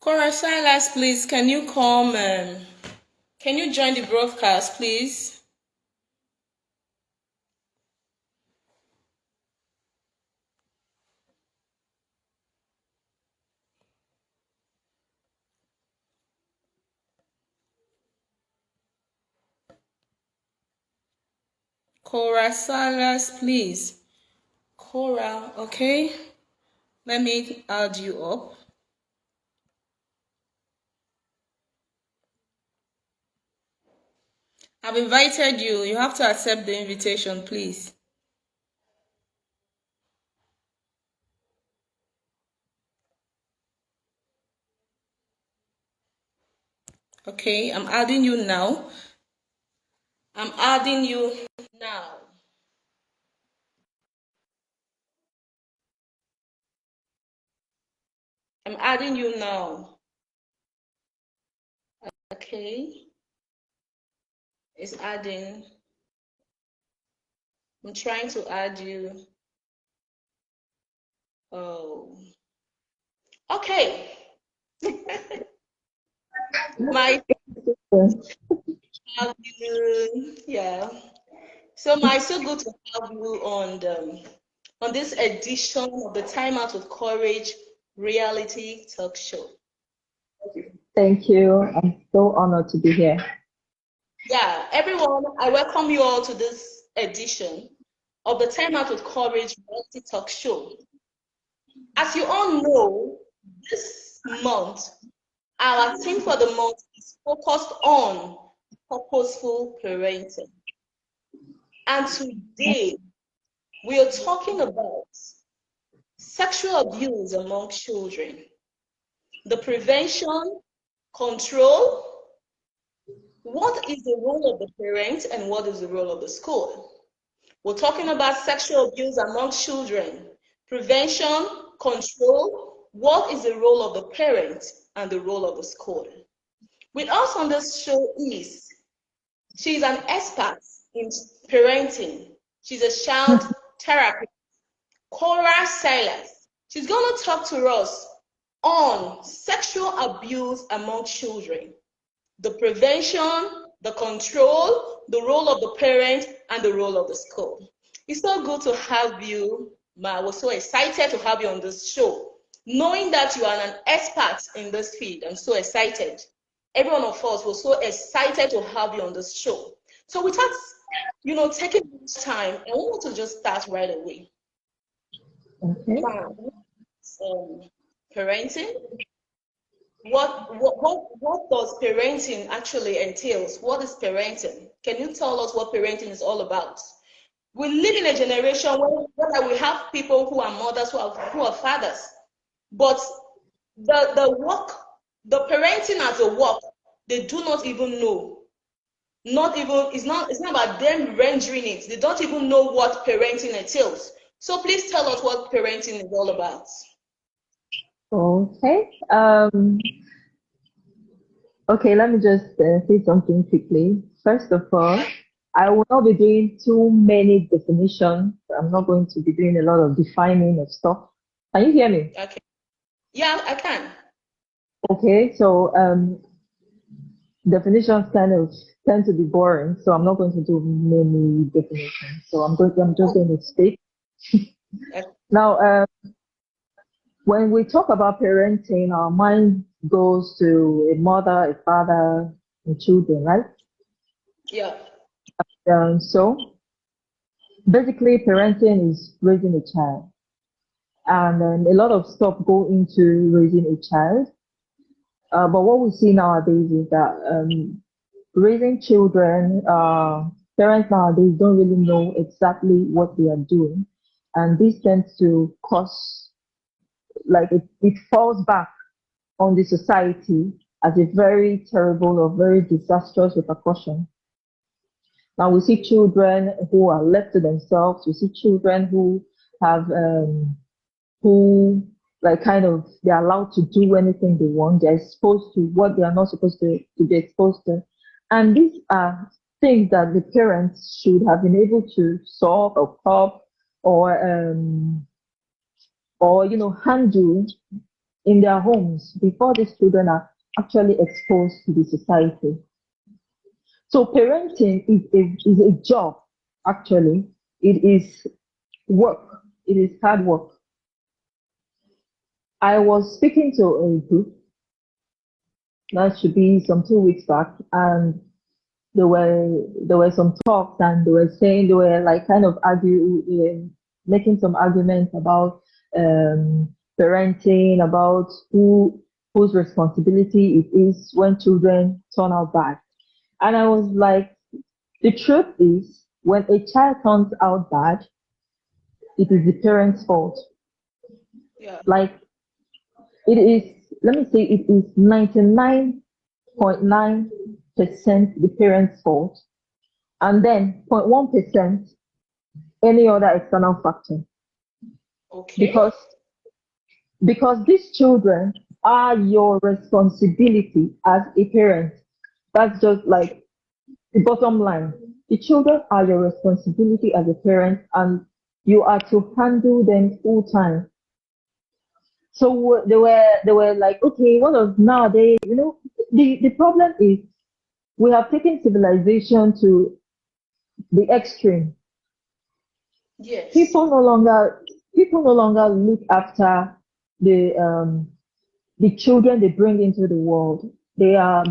Cora Silas, please, can you come? Can you join the broadcast, please? Cora Silas, please. Cora, okay. Let me add you up. I've invited you. You have to accept the invitation, please. Okay, I'm adding you now. I'm adding you now. I'm adding you now. Okay. It's adding. I'm trying to add you. Oh. Okay. My have you. Yeah. So my so good to have you on this edition of the Time Out with Courage reality talk show. Thank you. I'm so honored to be here. Yeah, everyone, I welcome you all to this edition of the Time Out with Courage reality talk show. As you all know, this month, our theme for the month is focused on purposeful parenting. And today, we are talking about sexual abuse among children, the prevention, control, what is the role of the parent and what is the role of the school. We're talking about sexual abuse among children, prevention, control, what is the role of the parent and the role of the school. With us on this show she's an expert in parenting. She's a child therapist, Cora Silas. She's going to talk to us on sexual abuse among children, the prevention, the control, the role of the parent, and the role of the school. It's so good to have you, Ma. We're so excited to have you on this show. Knowing that you are an expert in this field, I'm so excited. Every one of us was so excited to have you on this show. So without, taking much time, I want to just start right away. Okay. Parenting. What does parenting actually entails? What is parenting? Can you tell us what parenting is all about? We live in a generation where we have people who are mothers, who are fathers, but the parenting as a work, they do not even know. It's not about them rendering it. They don't even know what parenting entails. So please tell us what parenting is all about. Okay. Okay, let me just say something quickly. First of all, I will not be doing too many definitions. I'm not going to be doing a lot of defining of stuff. Can you hear me? Okay. Yeah, I can. Okay, so definitions kind of tend to be boring, so I'm not going to do many definitions. So I'm just going to speak. Now, when we talk about parenting, our mind goes to a mother, a father, and children, right? Yeah. So basically, parenting is raising a child, and a lot of stuff go into raising a child. But what we see nowadays is that raising children, parents nowadays don't really know exactly what they are doing, and this tends to cause, like, it falls back on the society as a very terrible or very disastrous repercussion. Now we see children who are left to themselves. We see children who have who, like, kind of, they're allowed to do anything they want. They're exposed to what they are not supposed to be exposed to, and these are things that the parents should have been able to solve or cope or handle in their homes before these children are actually exposed to the society. So parenting is a job, actually. It is work. It is hard work. I was speaking to a group that should be some 2 weeks back, and there were some talks, and they were saying they were like kind of making some arguments about parenting, about whose responsibility it is when children turn out bad. And I was like, the truth is, when a child turns out bad, it is the parents' fault. Yeah. Like, it is, let me say, it is 99.9% the parents' fault, and then 0.1% any other external factor. Okay. Because these children are your responsibility as a parent. That's just like the bottom line. The children are your responsibility as a parent, and you are to handle them full time. So they were like, okay, what of nowadays? The problem is we have taken civilization to the extreme. Yes. People no longer look after the the children they bring into the world. They are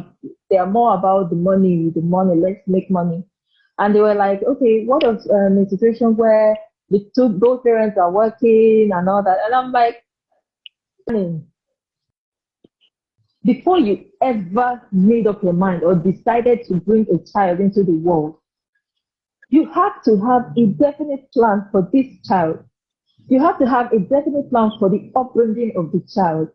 more about the money, let's make money. And they were like, okay, what of a situation where both parents are working and all that? And I'm like, before you ever made up your mind or decided to bring a child into the world, you have to have a definite plan for this child. You have to have a definite plan for the upbringing of the child.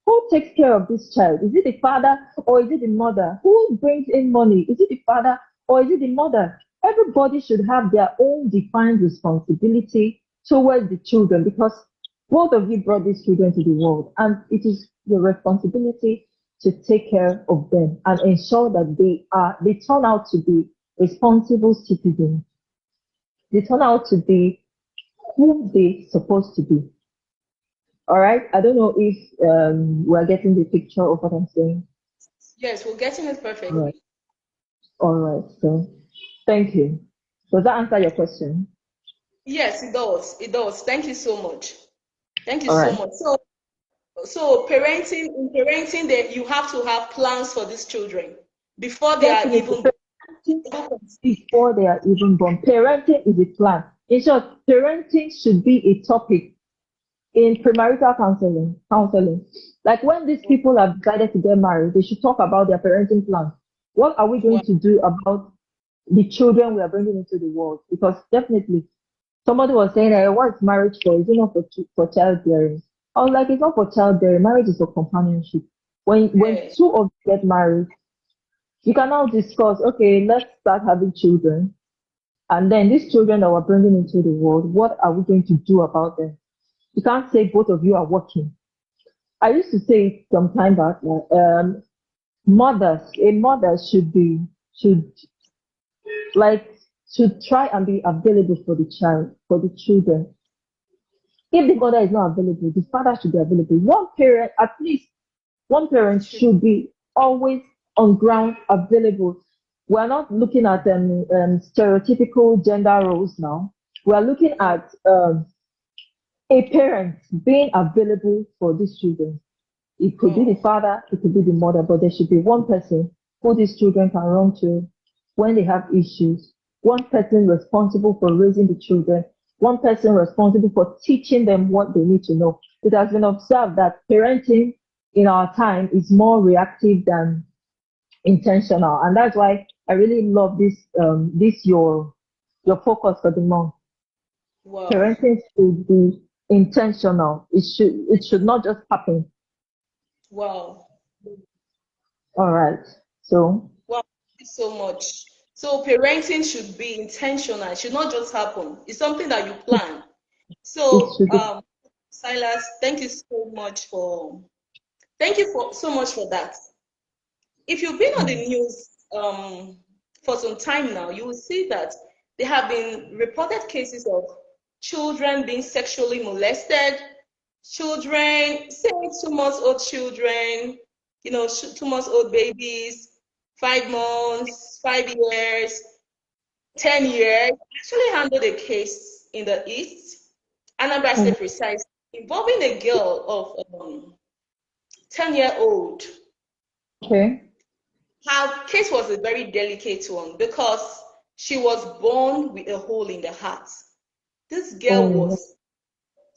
Who takes care of this child? Is it the father or is it the mother? Who brings in money? Is it the father or is it the mother? Everybody should have their own defined responsibility towards the children, because both of you brought these children to the world, and it is your responsibility to take care of them and ensure that they turn out to be responsible citizens. They turn out to be who they're supposed to be. All right. I don't know if we're getting the picture of what I'm saying. Yes, we're getting it All right. perfectly. All right. So, thank you. Does that answer your question? Yes, it does. It does. Thank you so much. Thank you All so right. much. So in parenting, that you have to have plans for these children before they are Definitely. even Parenting before they are even born. Parenting is a plan. In short, parenting should be a topic in premarital counseling. Counseling. Like when these people have decided to get married, they should talk about their parenting plan. What are we going Wow. to do about the children we are bringing into the world? Because definitely, somebody was saying, what's marriage for? Is it not for childbearing? I was like, it's not for childbearing. Marriage is for companionship. When Yes. two of you get married, you can now discuss, okay, let's start having children. And then these children that we're bringing into the world, what are we going to do about them? You can't say both of you are working. I used to say it some time back, a mother should like should try and be available for the child, for the children. If the mother is not available, the father should be available. At least one parent should be always on ground available. We're not looking at stereotypical gender roles now. We're looking at a parent being available for these children. It could be the Oh, father, it could be the mother, but there should be one person who these children can run to when they have issues. One person responsible for raising the children. One person responsible for teaching them what they need to know. It has been observed that parenting in our time is more reactive than intentional, and that's why I really love your focus for the month. wow. Parenting should be intentional. It should not just happen. Wow. All right. So Wow. Thank you so much. So parenting should be intentional. It should not just happen. It's something that you plan. it So, should be Silas, thank you for so much for that. If you've been on the news for some time now, you will see that there have been reported cases of children being sexually molested, children, say 2 months old children, 2 months old babies, 5 months, 5 years, 10 years. I actually handled a case in the East, Anambra Oh, State precise, involving a girl of 10-year-old. okay. Her case was a very delicate one because she was born with a hole in the heart. This girl Oh, was,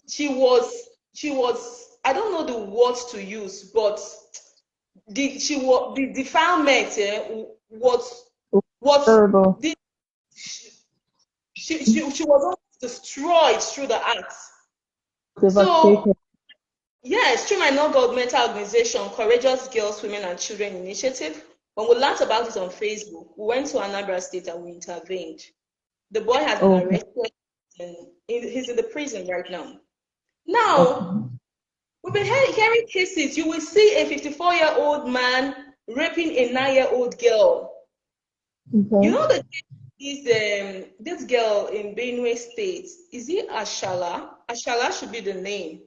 she was, I don't know the words to use, but the defilement oh, was terrible. the, she was almost destroyed through the acts. So Devastated. yes, through my non-governmental organization, Courageous Girls, Women and Children Initiative, when we learned about it on Facebook, we went to Anambra State and we intervened. The boy has been Okay. arrested and he's in the prison right now. Now, Okay. we've been hearing cases. You will see a 54-year-old man raping a 9-year-old girl. You know Okay. that this girl in Benue State, is it Ashala? Ashala should be the name.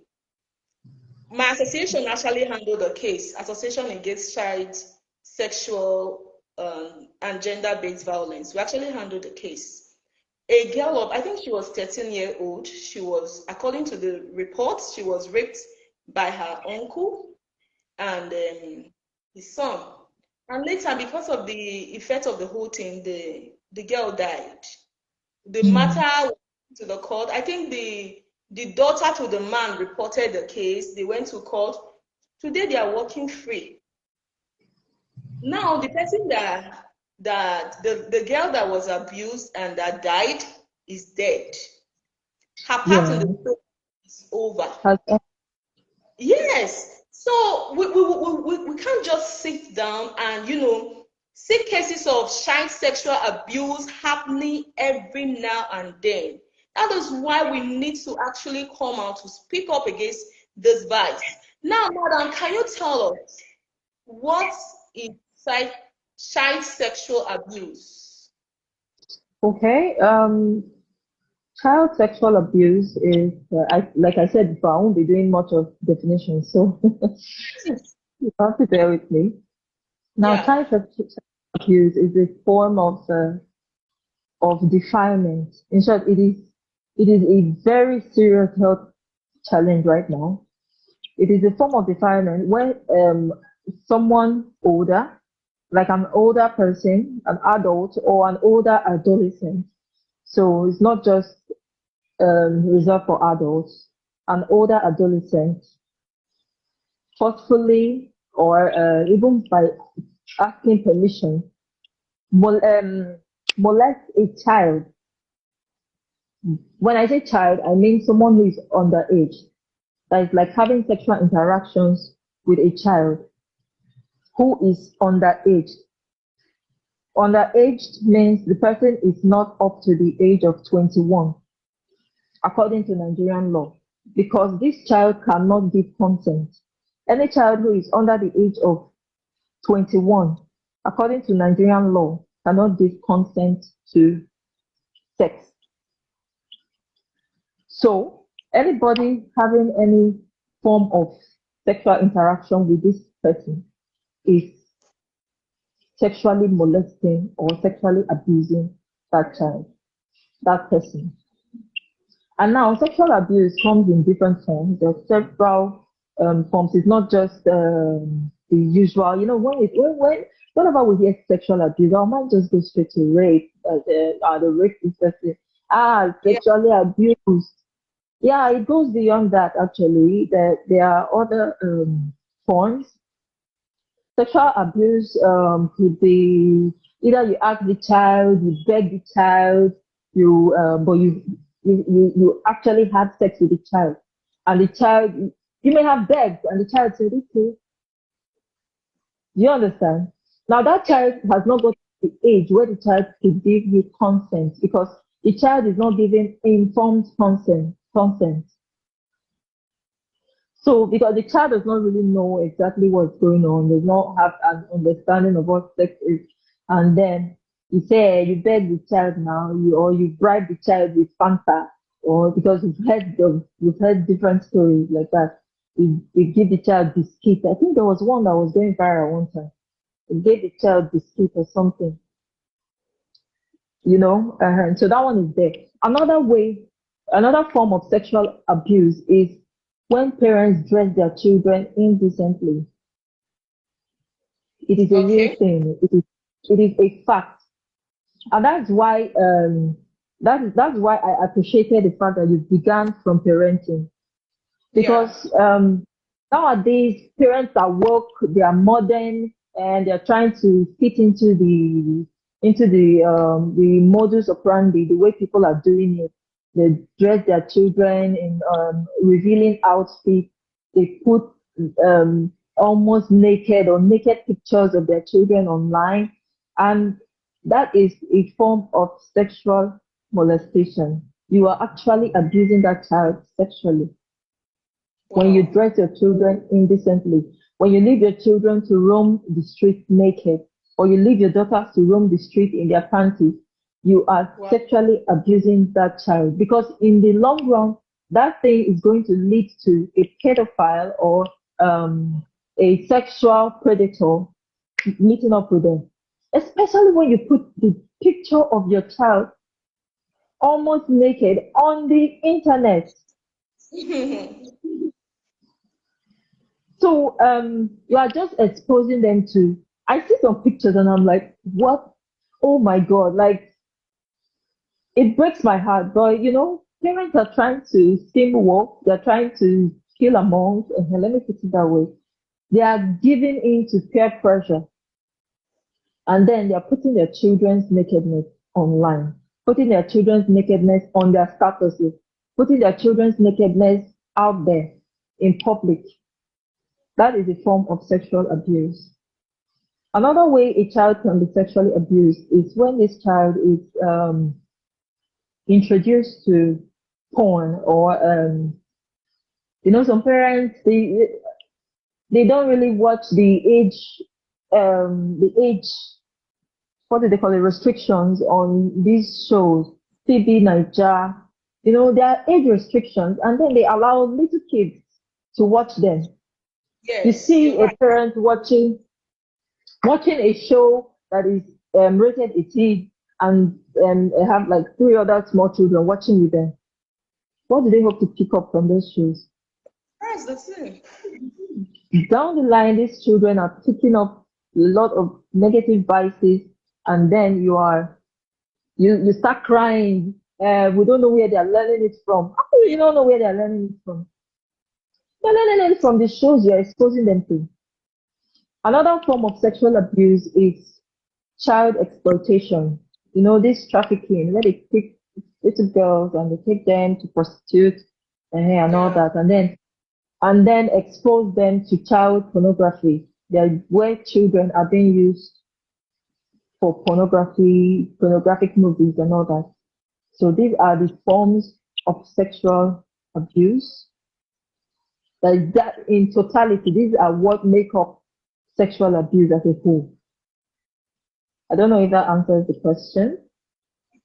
My association actually handled the case, Association Against Child Sexual and Gender-Based Violence. We actually handled the case. A girl of, I think she was 13-year old. She was, according to the reports, she was raped by her uncle and his son. And later, because of the effect of the whole thing, the girl died. The Mm. matter went to the court. I think the daughter to the man reported the case. They went to court. Today they are working free. Now the person that the girl that was abused and that died is dead. Her part in the Yeah. story is over. Has, Yes. So we can't just sit down and, see cases of child sexual abuse happening every now and then. That is why we need to actually come out to speak up against this vice. Now, madam, can you tell us what is child sexual abuse? okay. Child sexual abuse is, like I said before, I won't be doing much of definition, so you have to bear with me. Now, Yeah. child sexual abuse is a form of defilement. In short, it is a very serious health challenge right now. It is a form of defilement when someone older, like an older person, an adult, or an older adolescent. So it's not just reserved for adults. An older adolescent forcefully or even by asking permission molest a child. When I say child, I mean someone who is underage. That is like having sexual interactions with a child who is underage. Underage means the person is not up to the age of 21, according to Nigerian law, because this child cannot give consent. Any child who is under the age of 21, according to Nigerian law, cannot give consent to sex. So, anybody having any form of sexual interaction with this person is sexually molesting or sexually abusing that child, that person. And now sexual abuse comes in different forms. There are several forms. It's not just the usual. Whenever we hear sexual abuse, our mind just goes straight to rape. The rape is just Yeah. sexually abused. Yeah, it goes beyond that actually. There are other forms. Sexual abuse could be either you ask the child, you beg the child, but you actually had sex with the child, and the child, you may have begged, and the child said, "Okay." You understand? Now that Yeah. child has not got to the age where the child could give you consent because the child is not giving informed consent. So, because the child does not really know exactly what's going on, does not have an understanding of what sex is, and then you say you beg the child now, or you bribe the child with Fanta, or because we've heard different stories like that. We give the child biscuit. I think there was one that was going viral one time. We gave the child biscuit or something, so that one is there. Another way, another form of sexual abuse is when parents dress their children indecently. It is a real Okay. thing. It is a fact, and that's why I appreciated the fact that you began from parenting, Yeah. because nowadays parents that work, they are modern, and they're trying to fit into the modus operandi, the way people are doing it. They dress their children in revealing outfits. They put almost naked or naked pictures of their children online, and that is a form of sexual molestation. You are actually abusing that child sexually when you Wow. dress your children indecently, when you leave your children to roam the streets naked, or you leave your daughters to roam the street in their panties, you are Wow. sexually abusing that child. Because in the long run, that thing is going to lead to a pedophile or a sexual predator meeting up with them. Especially when you put the picture of your child almost naked on the internet. So you are just exposing them to. I see some pictures and I'm like, what? Oh my God! Like it breaks my heart. But parents are trying to walk. They're trying to kill among. Let me put it that way. They are giving in to peer pressure, and then they are putting their children's nakedness online, putting their children's nakedness on their statuses, putting their children's nakedness out there in public. That is a form of sexual abuse. Another way a child can be sexually abused is when this child is introduced to porn, or some parents, they don't really watch the age, what do they call it, restrictions on these shows, TB Niger. There are age restrictions, and then they allow little kids to watch them. You Yes, you're see a right. parent watching a show that is rated 18, and have like three other small children watching with them. What do they hope to pick up from those shows? That's the thing. Down the line, these children are picking up a lot of negative vices, and then you start crying. We don't know where they are learning it from. How do you don't know where they are learning it from? They're learning it from the shows you're exposing them to. Another form of sexual abuse is child exploitation. This trafficking where they pick little girls and they take them to prostitute and all Yeah. that, and then expose them to child pornography. Where children are being used for pornographic movies and all that. So these are the forms of sexual abuse. That in totality, these are what make up sexual abuse as a whole. I don't know if that answers the question.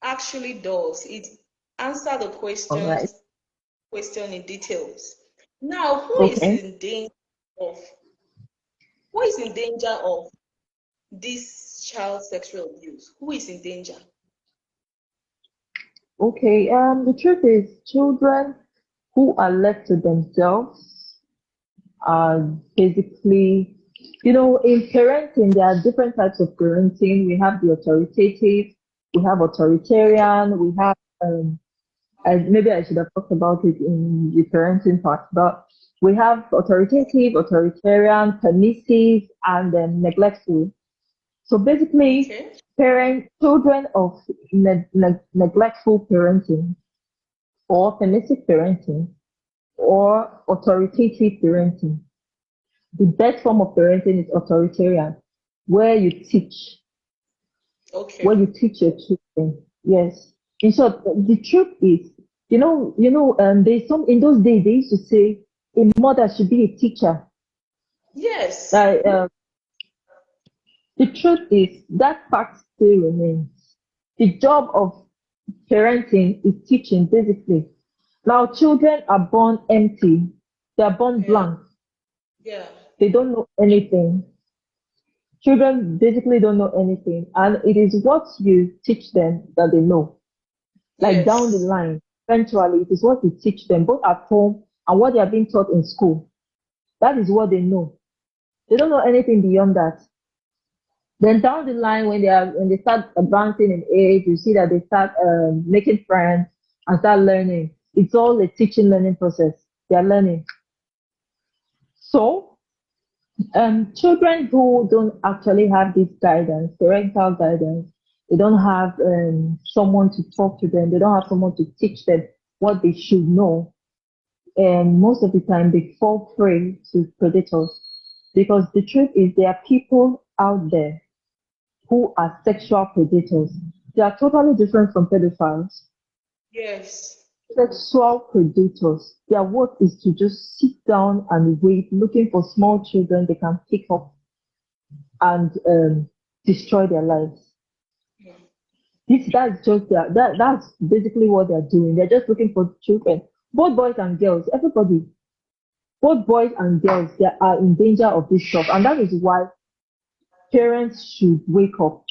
Actually does. It answer the All right. question in details. Now, Okay. of who is in danger of this child sexual abuse? Who is in danger? Okay. The truth is, children who are left to themselves are basically, in parenting, there are different types of parenting. We have the authoritative, we have authoritarian, we have, maybe I should have talked about it in the parenting part, but we have authoritative, authoritarian, permissive, and then neglectful. So basically, Okay. children of neglectful parenting, or permissive parenting, or authoritative parenting. The best form of parenting is authoritarian, where you teach, where Okay. you teach your children. Yes. In short, the truth is, there's some in those days they used to say a mother should be a teacher. Yes. That the truth is that fact still remains. The job of parenting is teaching, basically. Now, children are born empty. They are born Yeah. blank. Yeah. They don't know anything. Children basically don't know anything. And it is what you teach them that they know. Like down the Yes. line, eventually, it is what you teach them, both at home and what they are being taught in school. That is what they know. They don't know anything beyond that. Then down the line, when they start advancing in age, you see that they start making friends and start learning. It's all a teaching learning process. They are learning. So children who don't actually have this guidance, parental guidance, they don't have someone to talk to them. They don't have someone to teach them what they should know. And most of the time, they fall prey to predators because the truth is there are people out there who are sexual predators. They are totally different from pedophiles. Yes. Sexual predators, their work is to just sit down and wait, looking for small children they can pick up and destroy their lives. That's just that's basically what they're doing. They're just looking for children, both boys and girls. Everybody, both boys and girls, they are in danger of this stuff, and that is why parents should wake up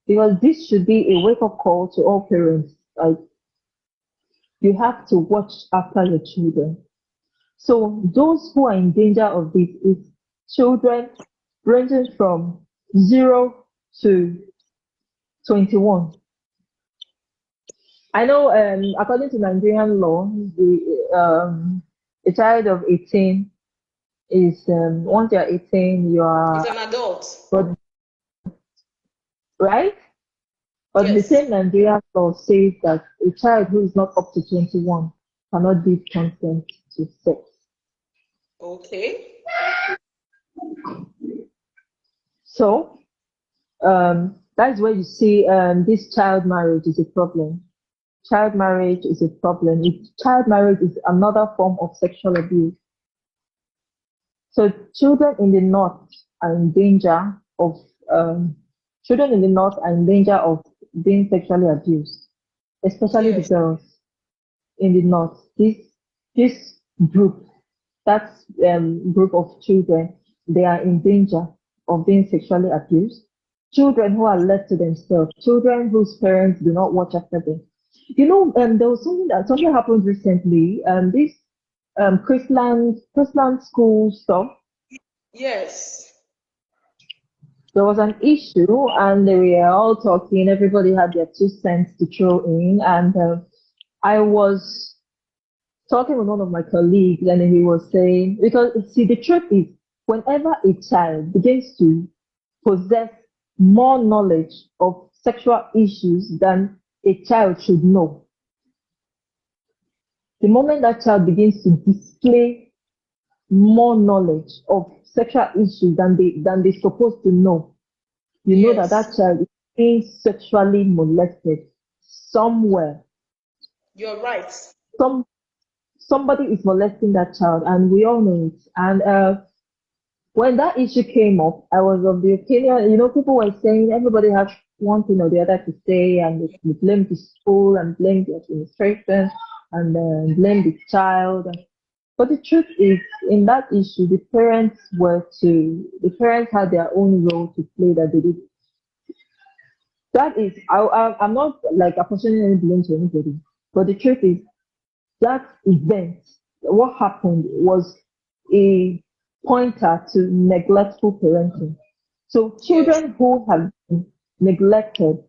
because this should be a wake up call to all parents. Like you have to watch after your children. So those who are in danger of this is children ranging from 0 to 21. I know, according to Nigerian law, a child of 18 is once you're 18, you It's are, an adult. but right? But the Yes. same Nigerian law says that a child who is not up to 21 cannot give consent to sex. Okay. So that's where you see this child marriage is a problem. Child marriage is a problem. Child marriage is another form of sexual abuse. So are in danger of um, children in the north are in danger of being sexually abused, especially the Yes. girls in the north. This group, that group of children, they are in danger of being sexually abused. Children who are left to themselves, children whose parents do not watch after them. You know, there was something happened recently. This Christian school stuff. Yes. There was an issue, and they were all talking. Everybody had their 2 cents to throw in, and I was talking with one of my colleagues, and he was saying, because see, the truth is, whenever a child begins to possess more knowledge of sexual issues than a child should know, the moment that child begins to display more knowledge of sexual issues than they're supposed to know, you know that Yes. that child is being sexually molested somewhere. You're right. Some somebody is molesting that child, and we all know it. And when that issue came up, I was of the opinion, people were saying everybody has one thing or the other to say, and they blame the school and blame the administration and blame the child. But the truth is, in that issue, the parents had their own role to play that they did. That is, I'm not like apportioning any blame to anybody, but the truth is that event, what happened was a pointer to neglectful parenting. So Yes. children who have been neglected,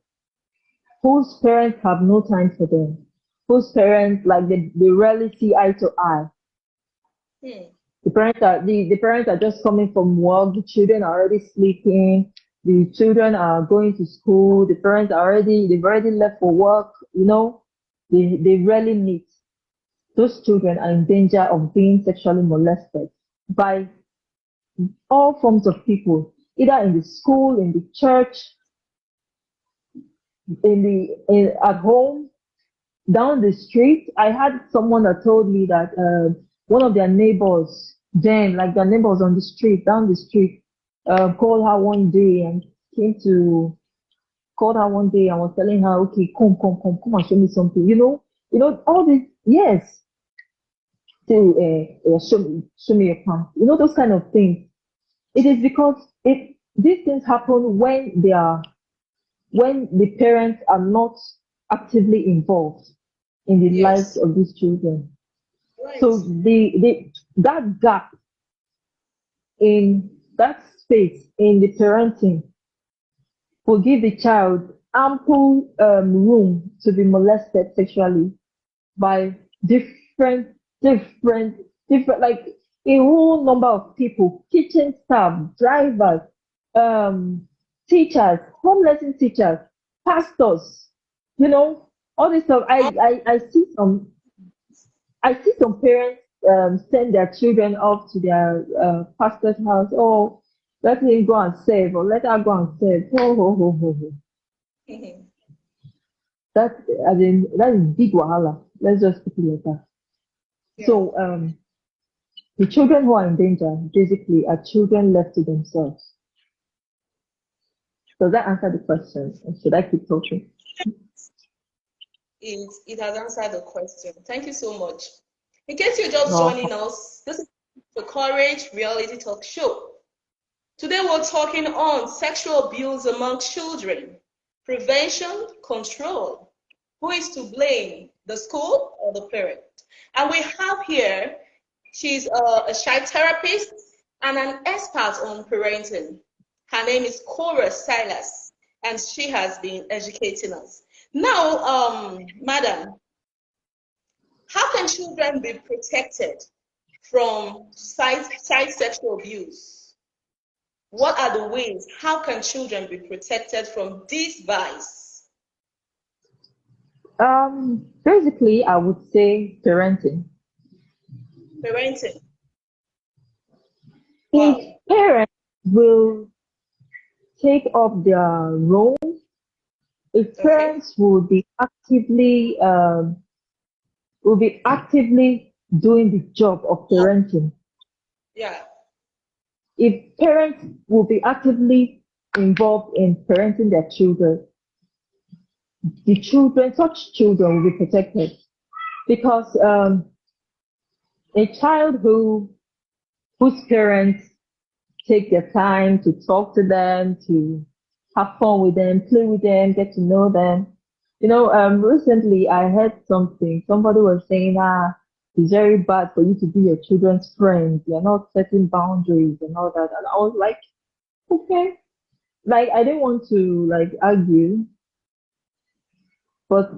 whose parents have no time for them, whose parents like they rarely see eye to eye. Hmm. The parents are just coming from work, the children are already sleeping, the children are going to school, they've already left for work, they rarely meet. Those children are in danger of being sexually molested by all forms of people, either in the school, in the church, at home, down the street. I had someone that told me that one of their neighbors, Jen, like their neighbors on the street, down the street, called her one day and came to called her one day and was telling her, okay, come and show me something. All this, yes. show me your palm. You know, those kind of things. It is because these things happen when the parents are not actively involved in the lives Yes. of these children. Right. So that gap in that space in the parenting will give the child ample room to be molested sexually by different, different, different, like a whole number of people, kitchen staff, drivers, um, teachers, home lesson teachers, pastors, you know, all this stuff. I see some parents send their children off to their pastor's house. Oh, let him go and save, or let her go and save. Oh, ho, ho, ho, ho. Mhm. That, I mean, that is big wahala. Let's just put it like that. Yeah. So, the children who are in danger basically are children left to themselves. Does that answer the question? Or should I keep talking? It has answered the question. Thank you so much. In case you're just No. joining us, this is the Courage Reality Talk Show. Today we're talking on sexual abuse among children, prevention, control. Who is to blame, the school or the parent? And we have here, she's a child therapist and an expert on parenting. Her name is Cora Silas, and she has been educating us. Now, madam, how can children be protected from child sexual abuse? What are the ways? How can children be protected from this vice? Basically, I would say parenting. Parenting. If Wow. parents will take up their role, if Okay. parents will be actively doing the job of parenting, Yeah. if parents will be actively involved in parenting their children, such children will be protected. Because a child whose parents take their time to talk to them, to have fun with them, play with them, get to know them. You know, recently I heard something. Somebody was saying, it's very bad for you to be your children's friend. You're not setting boundaries and all that. And I was like, okay. Like, I didn't want to like argue, but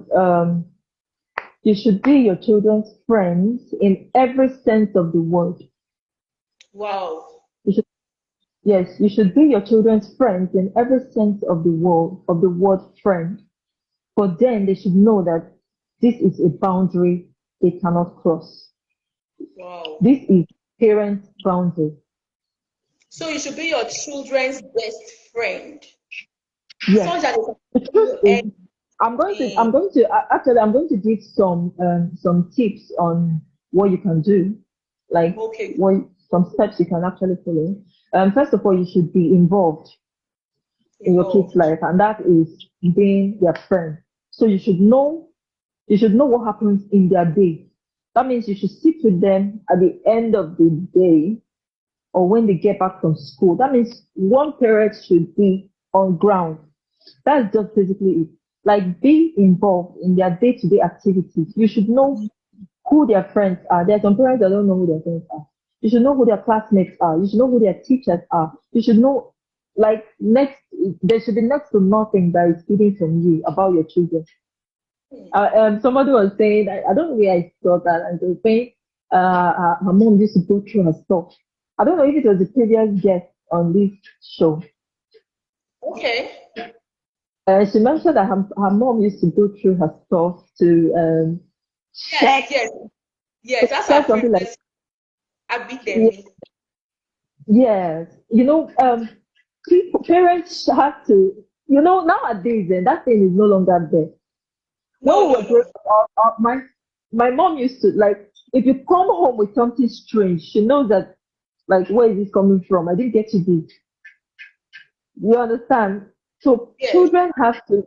you should be your children's friends in every sense of the word. Wow. You should, yes, you should be your children's friends in every sense of the word friend. But then they should know that this is a boundary they cannot cross. Wow. This is parents' boundary. So you should be your children's best friend, Yes. such that they can The tell truth you is, anything. I'm going to give some tips on what you can do, like Okay. some steps you can actually follow. First of all, you should be involved in your kids' Involved. life, and that is being their friend. So you should know what happens in their day. That means you should sit with them at the end of the day or when they get back from school. That means one parent should be on ground. That's just basically it. Like, be involved in their day-to-day activities. You should know who their friends are. There are some parents that don't know who their friends are. You should know who their classmates are. You should know who their teachers are. You should know, like, there should be next to nothing that is hidden from you about your children. Somebody was saying, I don't know where I saw that, and they were saying her mom used to go through her stuff. I don't know if it was the previous guest on this show. Okay. She mentioned that her mom used to go through her stuff to Yes, check, yes, yes. That's our check something like, previous. I beat them. ye- yes, you know, parents have to, you know, nowadays, that thing is no longer there. When No, we no, were growing no. up, my mom used to, like, if you come home with something strange, she knows that, like, where is this coming from? I didn't get you this. You understand? So Yes. children have to,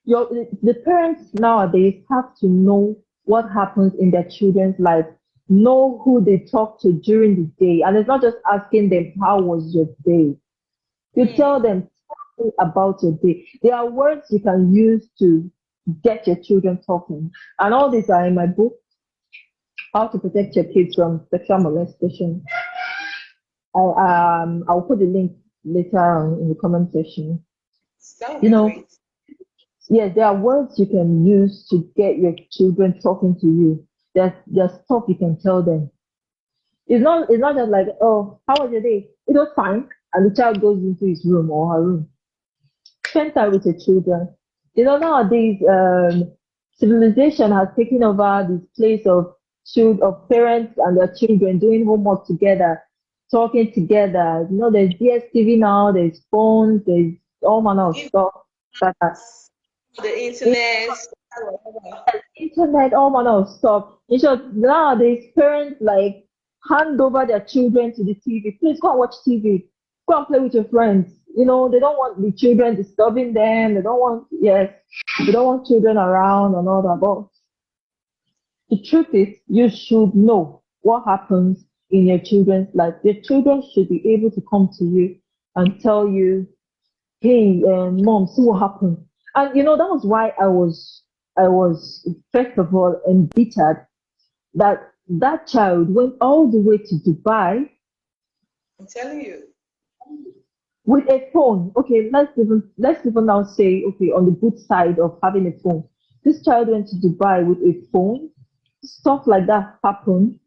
the parents nowadays have to know what happens in their children's life. know who they talk to during the day. And it's not just asking them, how was your day? You tell them, tell me about your day. There are words you can use to get your children talking. And all these are in my book, How to Protect Your Kids from Sexual Molestation. I'll put the link later on in the comment section. That would You be know, great. yes, there are words you can use to get your children talking to you. There's stuff you can tell them. It's not just like, oh, how was your day? It was fine. And the child goes into his room or her room. Spend time with your children. Nowadays, civilization has taken over this place of parents and their children doing homework together, talking together. There's DSTV now, there's phones, there's all manner of Give stuff that are the internet, whatever. internet, all manner of stuff. In short, nowadays parents like hand over their children to the TV. Please go and watch TV. Go and play with your friends. They don't want the children disturbing them. They don't want children around and all that. But the truth is, you should know what happens in your children's life. Your children should be able to come to you and tell you, hey, mom, see what happened. And that was why I was first of all embittered that that child went all the way to Dubai I'm telling you. with a phone. Okay, let's even now say, okay, on the good side of having a phone. This child went to Dubai with a phone. Stuff like that happened.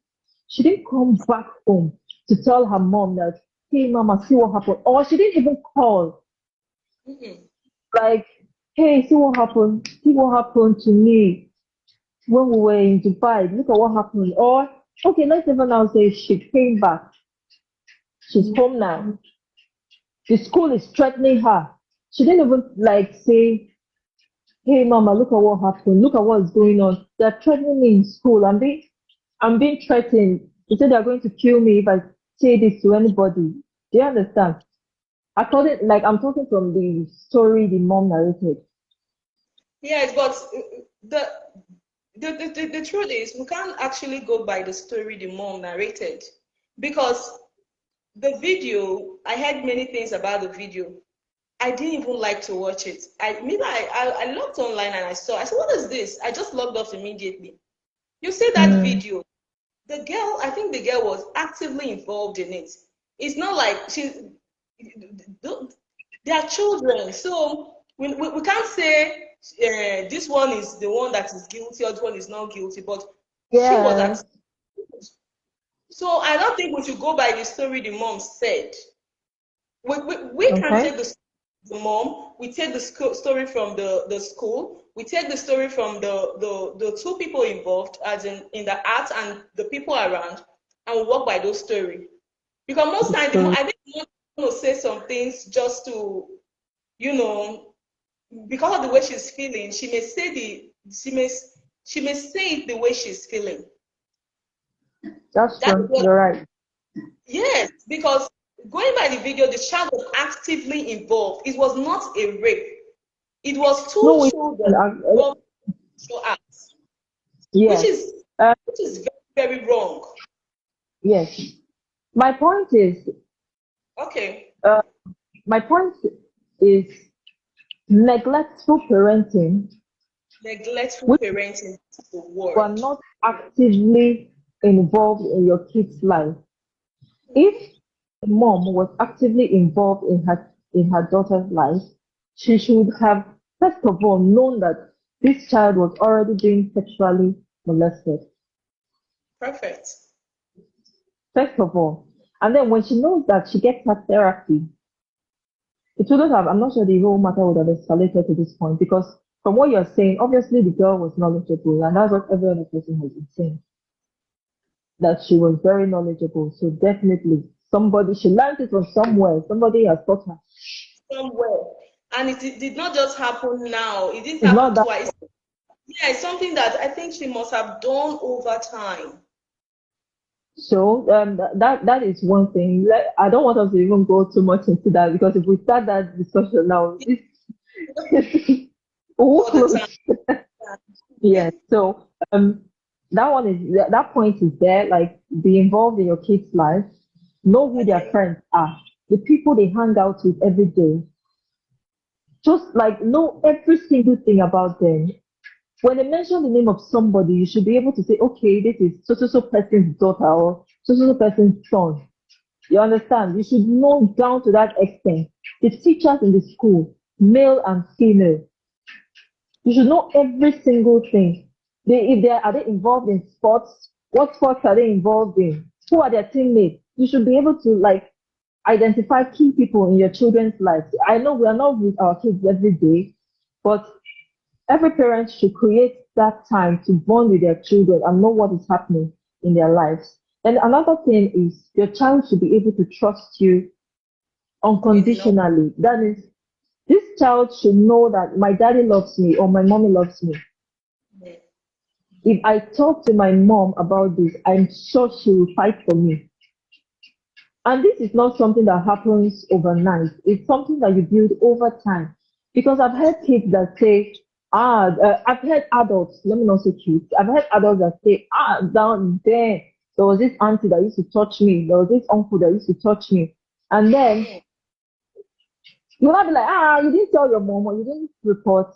She didn't come back home to tell her mom that, hey, mama, see what happened. Or she didn't even call. Mm-mm. Like, hey, see what happened? See what happened to me when we were in Dubai. Look at what happened. Or, okay, let's even now say she came back. She's home now. The school is threatening her. She didn't even like say, hey, mama, look at what happened. Look at what's going on. They're threatening me in school. I'm being threatened. They said they're going to kill me if I say this to anybody. Do you understand? I'm talking from the story the mom narrated. Yes, but the, the truth is, we can't actually go by the story the mom narrated because the video, I heard many things about the video. I didn't even like to watch it. I looked online and I said, what is this? I just logged off immediately. You see that Mm, video, the girl, I think the girl was actively involved in it. It's not like they are children. So we can't say this one is the one that is guilty or this one is not guilty, but she was yes. at. So I don't think we should go by the story the mom said. We can Okay. take the mom, we take the story from the school, we take the story from the two people involved, as in the art and the people around, and we work by those stories. Because most The times, story. I think the mom want to say some things just to, you know, because of the way she's feeling, she may say it the way she's feeling. That's That's true. what. You're right. Yes, because going by the video, the child was actively involved. It was not a rape. It was two No, we. children involved in sexual acts, which Yes. is Uh, which is very, very wrong. yes. My point is, Okay, uh, my point is neglectful parenting, neglectful which parenting is the you are word. not actively involved in your kid's life. If the mom was actively involved in her daughter's life, she should have first of all known that this child was already being sexually molested. Perfect. First of all. And then when she knows that she gets her therapy, it wouldn't have, I'm not sure the whole matter would have escalated to this point because from what you're saying, obviously the girl was knowledgeable, and that's what every other person has been saying, that she was very knowledgeable. So definitely she learned it from somewhere. Somebody has taught her. Somewhere. And it did not just happen now. It didn't It's happen not that. twice. Yeah, it's something that I think she must have done over time. So that is one thing. I don't want us to even go too much into that because if we start that discussion now, we'll All the close. time. Yes. So that point is there. Like, be involved in your kids' life. Know who their Okay. friends are, the people they hang out with every day. Just like know every single thing about them. When they mention the name of somebody, you should be able to say, okay, this is so so so person's daughter or so so so person's son. You understand? You should know down to that extent. The teachers in the school, male and female, you should know every single thing. If they are they involved in sports, what sports are they involved in? Who are their teammates? You should be able to like identify key people in your children's lives. I know we are not with our kids every day, but every parent should create that time to bond with their children and know what is happening in their lives. And another thing is your child should be able to trust you Enough. unconditionally. That is, this child should know that my daddy loves me or my mommy loves me. Yeah. If I talk to my mom about this, I'm sure she will fight for me. And this is not something that happens overnight. It's something that you build over time. Because I've heard kids that say, I've heard adults, let me not say kids, I've heard adults that say, down there was this auntie that used to touch me, there was this uncle that used to touch me. And then Mm. you'll not be like, you didn't tell your mom or you didn't report.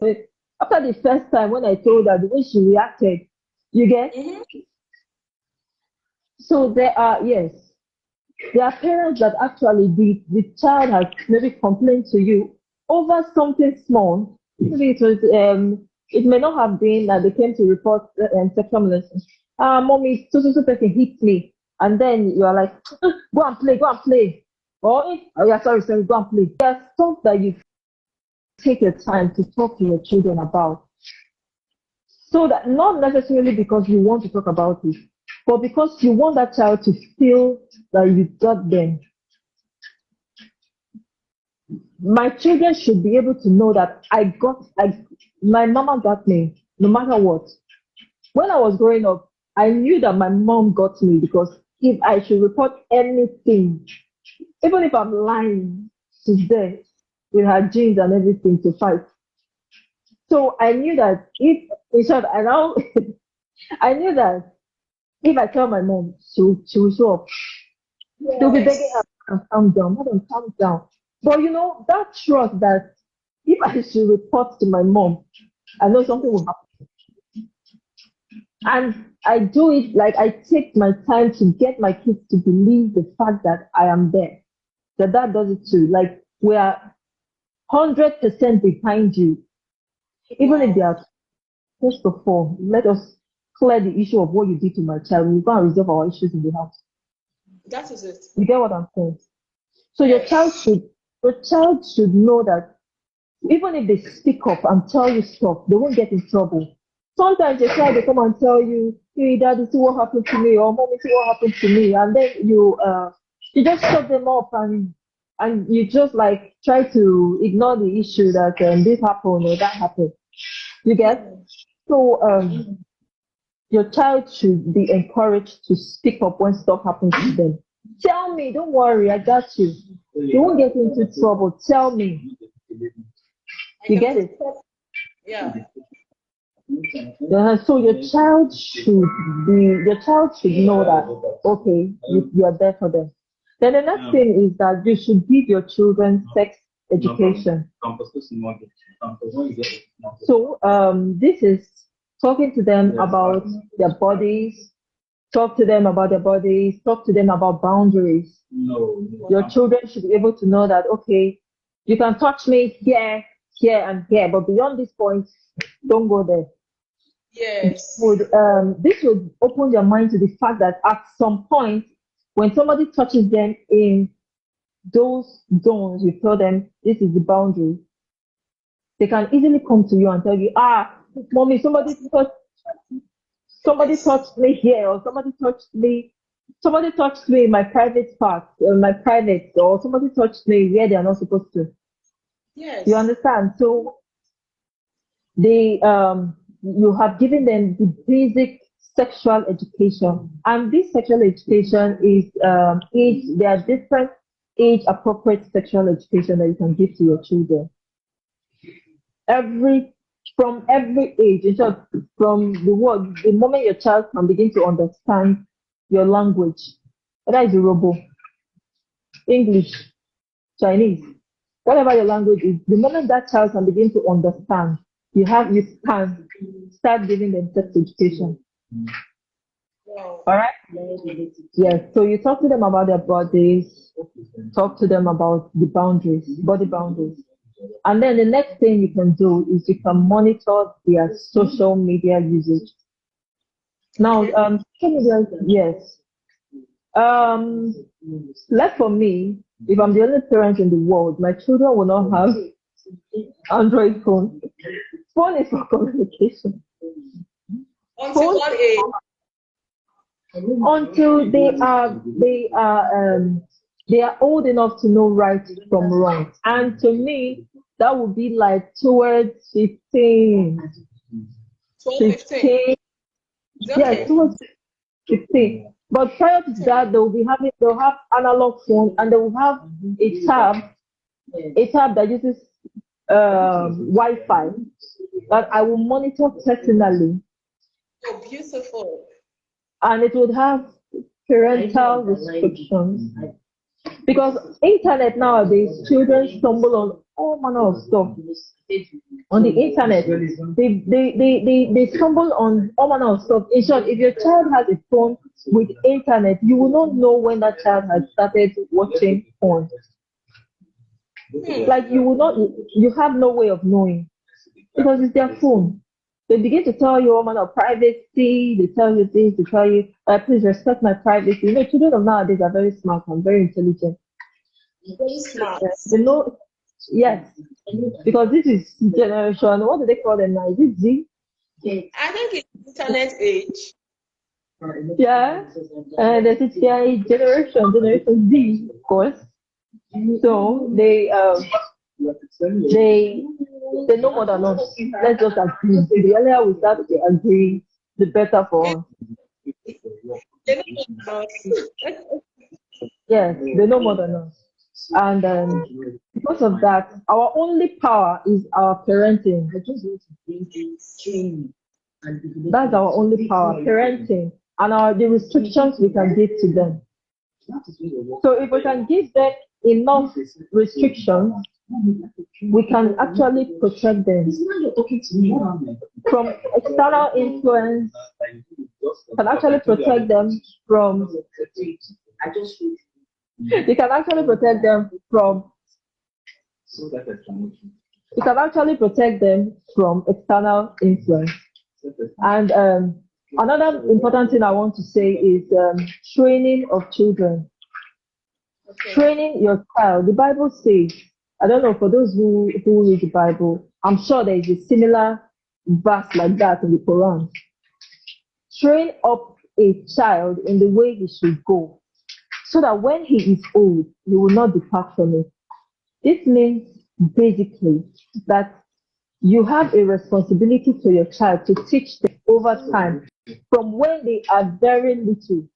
But after the first time when I told her the way she reacted, you get? Mm-hmm. So there are, yes, there are parents that actually the child has maybe complained to you over something small. Maybe it may not have been that they came to report sexual molestation. Mommy, so so so person hit me, and then you are like, go and play. Or oh yeah, sorry, go and play. There's stuff that you take your time to talk to your children about. So that not necessarily because you want to talk about it, but because you want that child to feel that you got them. My children should be able to know that my mama got me no matter what. When I was growing up, I knew that my mom got me because if I should report anything, even if I'm lying, she's there with her jeans and everything to fight. So I knew that if, in short, I now, I knew that if I tell my mom, she will show up. She'll be begging Yes. her, calm down, madam, calm down. But you know, that trust that if I should report to my mom, I know something will happen. And I do it like I take my time to get my kids to believe the fact that I am there. That dad does it too. Like we are 100% behind you. Even if they Wow. are first of all, let us clear the issue of what you did to my child. We're going to resolve our issues in the house. That is it. You get what I'm saying? So Yes. your child should know that even if they speak up and tell you stuff, they won't get in trouble. Sometimes your child will come and tell you, hey daddy, see what happened to me, or mommy, see what happened to me, and then you just shut them up and you just like try to ignore the issue that this happened or that happened. You get? Mm. So your child should be encouraged to speak up when stuff happens to them. Tell me, don't worry, I got you. You won't get into trouble. Tell me. I You can get put it? yeah. So your child should know that, okay, you are there for them. Then the next thing is that you should give your children sex education. So this is talking to them about their bodies, talk to them about their bodies, talk to them about boundaries. Your children should be able to know that, okay, you can touch me here, here, and here, but beyond this point, don't go there. Yes. This would open their mind to the fact that at some point, when somebody touches them in those zones, you tell them this is the boundary. They can easily come to you and tell you, mommy, somebody Yes. touched me here, or somebody touched me in my private part, my private, or somebody touched me where they are not supposed to. You Yes. understand? So you have given them the basic sexual education, and this sexual education is age. There are different age appropriate sexual education that you can give to your children. Every from every age. In short, from the moment your child can begin to understand your language, whether it's Yoruba, English, Chinese, whatever your language is, the moment that child can begin to understand, you can start giving them sex education. Wow. All right? Yes. So you talk to them about their bodies, talk to them about the boundaries, body boundaries. And then the next thing you can do is you can monitor their social media usage. Now, Okay. social media, yes. Um, like for me, if I'm the only parent in the world, my children will not have Android phone. Phone is for communication. Until Phone what age? until they are old enough to know right from wrong. And to me, that would be like towards 15, 12, 15. 15, Is it yeah, okay? towards 15. But prior to that, they'll have analog phone and they will have a tab that uses Wi-Fi that I will monitor personally, Oh, beautiful. and it would have parental restrictions because internet nowadays, children stumble on all manner of stuff on the internet. They stumble on all manner of stuff. In short, if your child has a phone with internet, you will not know when that child has started watching porn. Like you will not, you have no way of knowing because it's their phone. They begin to tell you all manner of privacy. They tell you this. They tell you, please respect my privacy. You know, children of nowadays are very smart and very intelligent. Very smart. They know, yes, because this is generation. What do they call them now? Is it Z? I think it's internet age. Yeah, and that is their generation Z, of course. So they know more than us. Let's just agree. The earlier we start to agree, the better for It, us. they know us. Yes, they know more than us. And because of that, our only power is our parenting. That's our only power, parenting, and the restrictions we can give to them. So if we can give them enough restrictions, we can actually protect them from external influence, can actually protect them from, you can actually protect them from, you can actually protect them from external influence. And another important thing I want to say is training of children. Okay. Training your child. The Bible says, I don't know, for those who read the Bible, I'm sure there is a similar verse like that in the Quran. Train up a child in the way he should go, so that when he is old, he will not depart from it. This means basically that you have a responsibility to your child to teach them over time from when they are very little,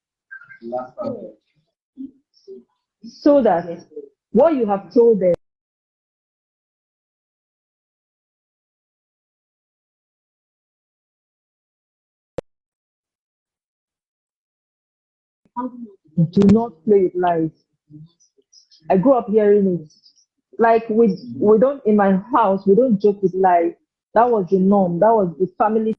so that what you have told them do not play with lies. I grew up hearing it. Like we don't in my house we don't joke with lies. That was the norm. That was the family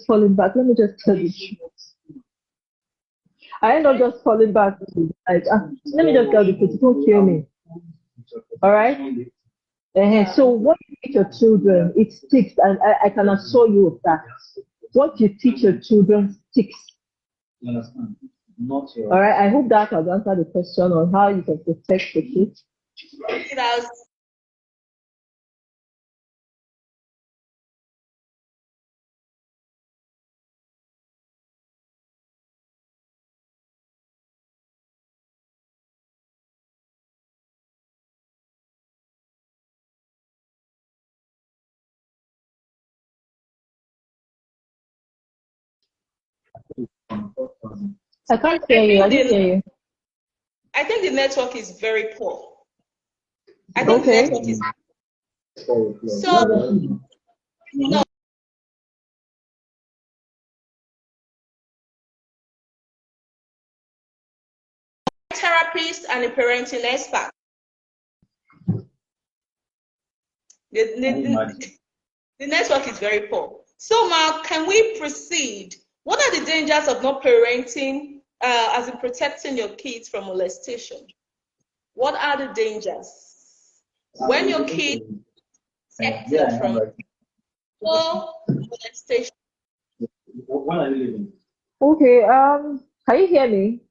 falling back. Let me just tell you. I end up Okay. just falling back. Like, let me just tell the truth. Don't kill me. All right. Yeah. So what you teach your children, it sticks, and I can assure you of that. What you teach your children sticks. All right. I hope that has answered the question on how you can protect the kids. It has I can't hear you. I didn't hear you. I think the network is very poor. I think the Okay. network is so. No. Therapist and a parenting expert. The network is very poor. So, Mark, can we proceed? What are the dangers of not parenting, as in protecting your kids from molestation? What are the dangers when your kid is protected from molestation? Okay. Can you hear me?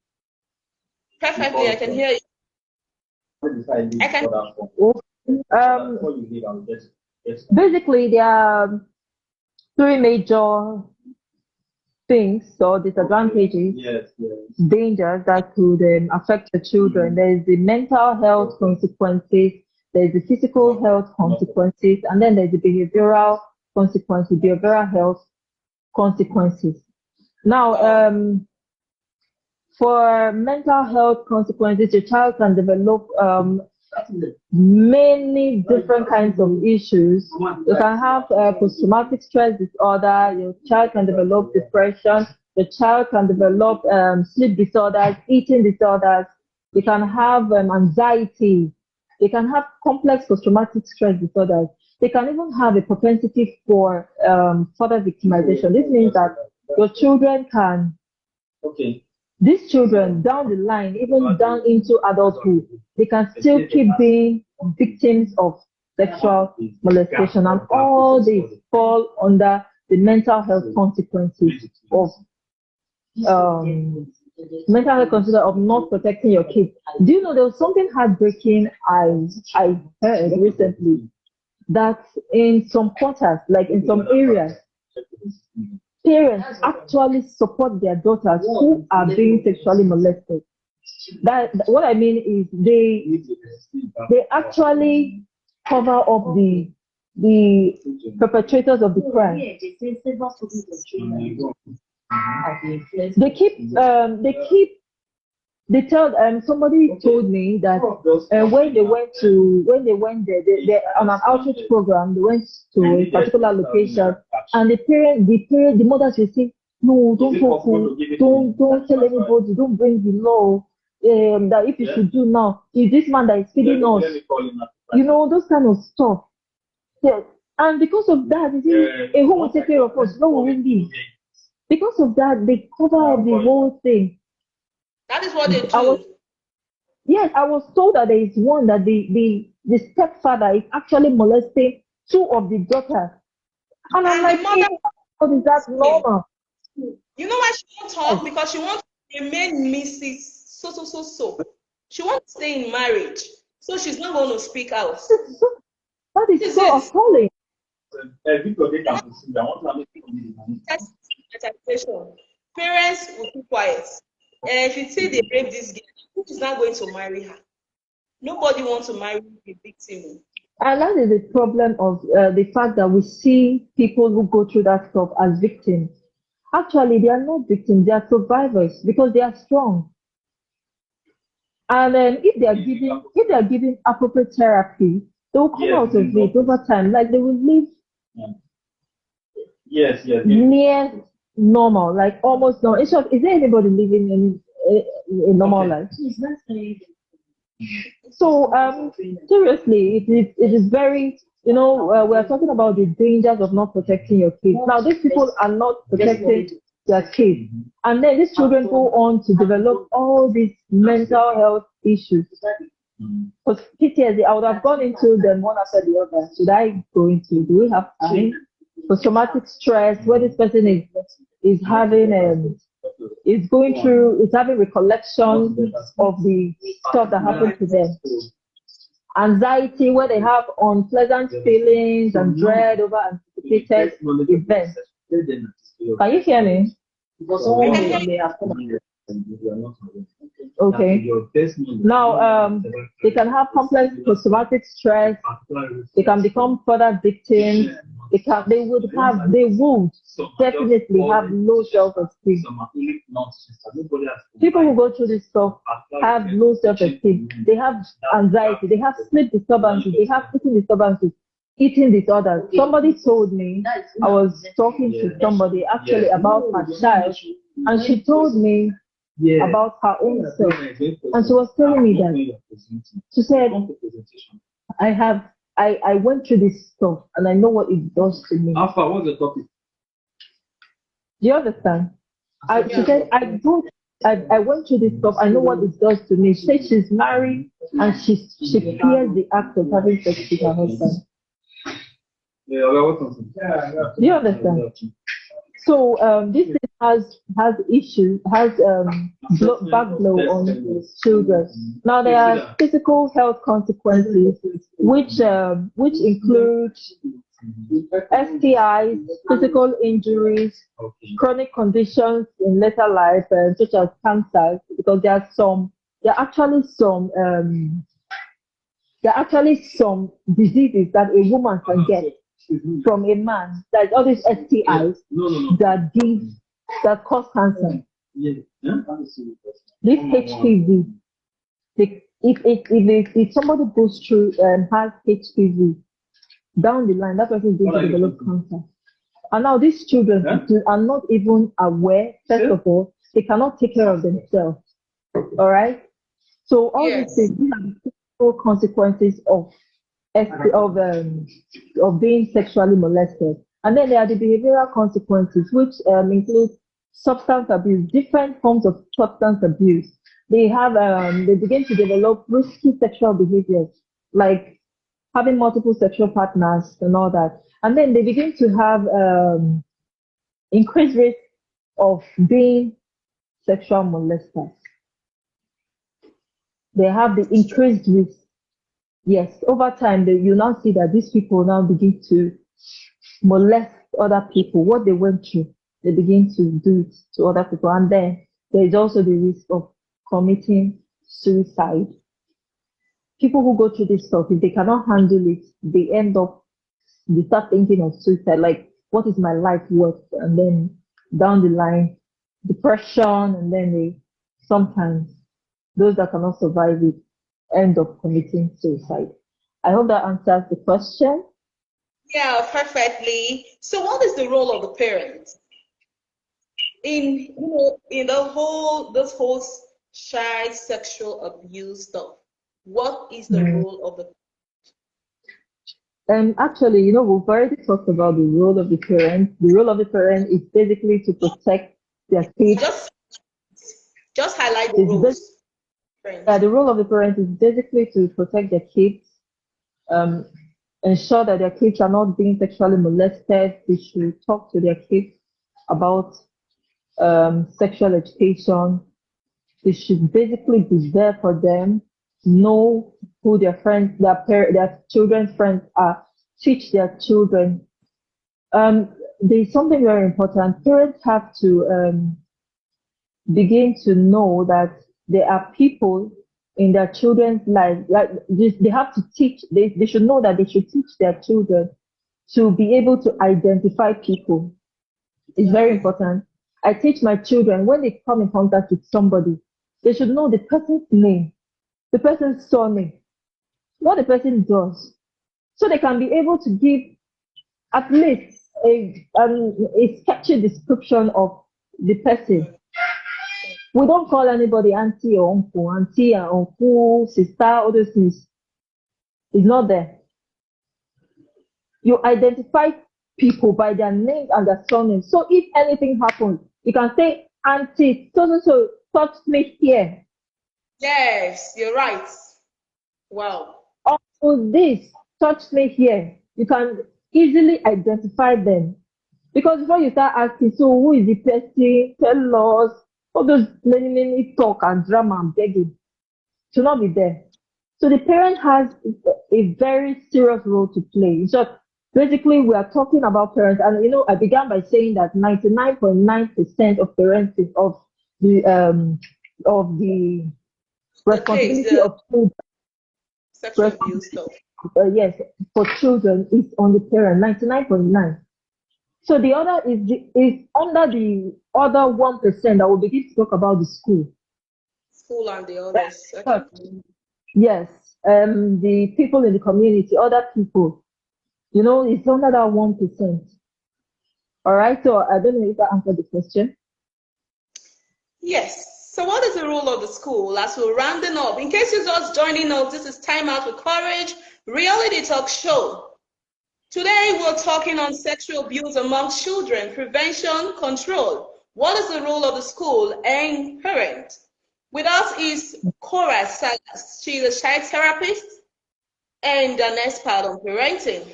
Perfectly, I can hear you. I can. Basically, there are three major things or disadvantages, dangers that could affect the children. There is the mental health consequences, there is the physical health consequences, and then there's the behavioral consequences, behavioral health consequences. Now, for mental health consequences, your child can develop many different kinds of issues. You can have post-traumatic stress disorder, your child can develop depression, your child can develop sleep disorders, eating disorders, you can have anxiety, they can have complex post-traumatic stress disorders. They can even have a propensity for further victimization. This means that your children can these children down the line, even down into adulthood, they can still keep being victims of sexual molestation, and all these fall under the mental health consequences of not protecting your kids. Do you know there was something heartbreaking I heard recently, that in some quarters, like in some areas, parents actually support their daughters who are being sexually molested. That what I mean is they actually cover up the perpetrators of the crime. They tell somebody told me that when they went there, they on an outreach program, they went to a particular location, and the mothers will say, no, don't talk, don't tell anybody, don't bring the law. That if you should do now, is this man that is feeding us, those kind of stuff. Yeah. And because of that, a home will take care of us, no, we will leave. Because of that, they cover up the whole thing. That is what they do. Yes, I was told that there is one that the stepfather is actually molesting two of the daughters. And I'm like, how is that normal? You know why she won't talk? Because she wants to remain Mrs. So. She wants to stay in marriage. So she's not going to speak out. That is so appalling. Parents will keep quiet. If you see they rape this girl, who is not going to marry her? Nobody wants to marry a victim. And that is the problem of the fact that we see people who go through that stuff as victims. Actually, they are not victims, they are survivors because they are strong. And if they are giving appropriate therapy, they will come out of it over time. Like they will live near normal, like almost normal. In short, is there anybody living in a normal life? So seriously, it is very, we are talking about the dangers of not protecting your kids. Now, these people are not protecting their kids, and then these children go on to develop all these mental health issues. Because PTSD, I would have gone into them one after the other. Should I go into? Do we have time? Post-traumatic stress, where this person is having is going through, is having recollection of the stuff that happened to them. Anxiety, where they have unpleasant feelings and dread over anticipated events. Can you hear me? Okay. Now, they can have complex post-traumatic stress. They can become further victims. They would definitely have low self-esteem. People who go through this stuff have low self-esteem. They have anxiety. They have sleep disturbances. They have eating disturbances, eating disorders. Somebody told me, I was talking to somebody actually about her child, and she told me about her own self. And she was telling me that she said, I went through this stuff and I know what it does to me. Alpha, what's the topic? Do you understand? She said, I went through this stuff, I know what it does to me. She said she's married and she fears the act of having sex with her husband. Do you understand? So this thing has issues, back blow on children. Now there are physical health consequences, which include STIs, physical injuries, chronic conditions in later life, such as cancer, because there are actually some diseases that a woman can get from a man. Like all these STIs that cause cancer. This HPV, if somebody goes through and has HPV, down the line, that person is going to develop cancer. And now these children are not even aware, first of all, they cannot take care of themselves. All right? So all these things are the physical consequences of being sexually molested. And then there are the behavioral consequences, which include substance abuse, different forms of substance abuse. They begin to develop risky sexual behaviors, like having multiple sexual partners and all that. And then they begin to have increased risk of being sexual molesters. They have the increased risk. Yes, over time, you now see that these people now begin to molest other people. What they went through, they begin to do it to other people. And then there is also the risk of committing suicide. People who go through this stuff, if they cannot handle it, they start thinking of suicide, like, what is my life worth? And then down the line, depression, and then sometimes those that cannot survive it end up committing suicide. I hope that answers the question. Yeah, perfectly. So what is the role of the parents in this whole child sexual abuse stuff? What is the role of the Actually, we've already talked about the role of the parent. The role of the parent is basically to protect their kids. Just highlight the roles. The role of the parent is basically to protect their kids, ensure that their kids are not being sexually molested. They should talk to their kids about sexual education. They should basically be there for them, know who their friends, their children's friends are, teach their children. There's something very important. Parents have to begin to know that there are people in their children's lives. Like they have to teach. They should know that they should teach their children to be able to identify people. It's very important. I teach my children when they come in contact with somebody, they should know the person's name, the person's surname, what the person does, so they can be able to give at least a sketchy description of the person. We don't call anybody auntie or uncle, auntie and uncle, sister, all those things. It's not there. You identify people by their name and their surname. So if anything happens, you can say, auntie, so touched me here. Yes, you're right. Wow. Also, this touched me here. You can easily identify them. Because before you start asking, so who is the person? Tell us. All those many talk and drama and begging should not be there. So the parent has a very serious role to play. So basically, we are talking about parents, and I began by saying that 99.9% of parenting of the The case, responsibility the of children, sexual abuse stuff. yes, for children is on the parent, 99.9. So the other is under the other 1% that will begin to talk about the school. School and the others. Okay. But, yes, the people in the community, other people, it's under that 1%. All right, so I don't know if I answered the question. Yes. So what is the role of the school? As we're rounding up, in case you're just joining us, this is Time Out with Courage, reality talk show. Today we're talking on sexual abuse among children, prevention, control. What is the role of the school and parent? With us is Cora Silas. She is a child therapist and an expert on parenting.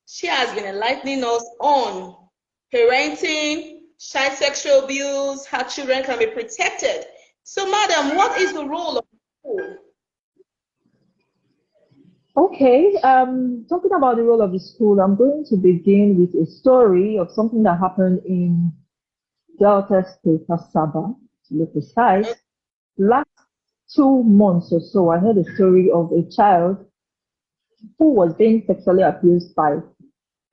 She has been enlightening us on parenting, child sexual abuse, how children can be protected. So, madam, what is the role of the school? Okay, talking about the role of the school, I'm going to begin with a story of something that happened in Delta State, Asaba, to be precise. Last 2 months or so, I heard a story of a child who was being sexually abused by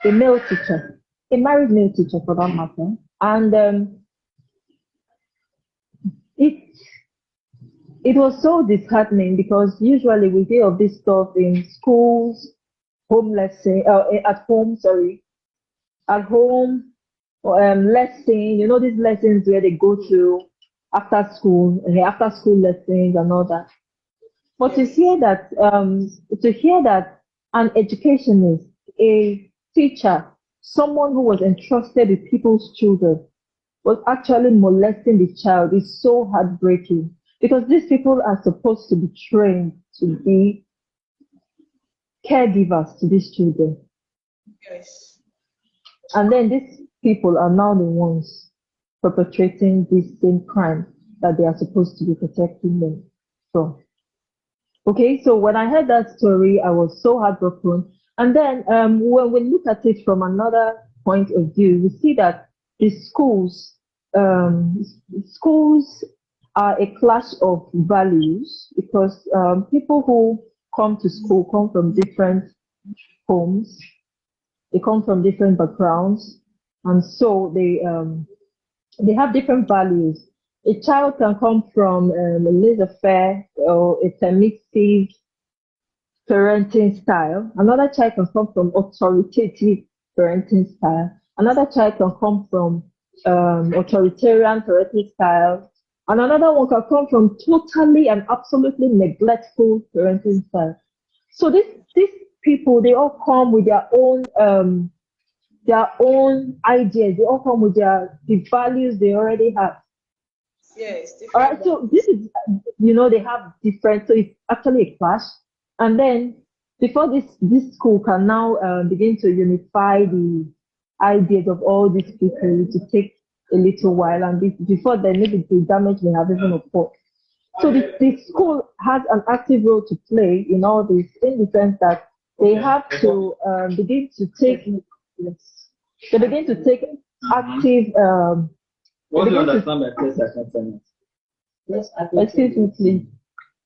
a male teacher, a married male teacher for that matter. And it was so disheartening because usually we hear of this stuff in schools, at home, lesson, these lessons where they go to after school, after school lessons and all that. But Yes. to hear that an educationist, a teacher, someone who was entrusted with people's children, was actually molesting the child is so heartbreaking because these people are supposed to be trained to be caregivers to these children. Yes. And then these people are now the ones perpetrating this same crime that they are supposed to be protecting them from. Okay, so when I heard that story, I was so heartbroken. And then when we look at it from another point of view, we see that the schools are a clash of values because people who come to school come from different homes, they come from different backgrounds, and so they have different values. A child can come from a laissez-faire or a permissive parenting style. Another child can come from authoritative parenting style. Another child can come from authoritarian parenting style. And another one can come from totally and absolutely neglectful parenting style. So these people, they all come with their own ideas. They all come with the values they already have. Yes. All right, so this is, they have different, so it's actually a clash. And then before this school can now begin to unify the ideas of all these people to take a little while, and before then maybe the damage may have even occurred. So the school has an active role to play in all this, in the sense that they have to begin to take active. What do you understand by place acceptance? Yes, excuse me, please.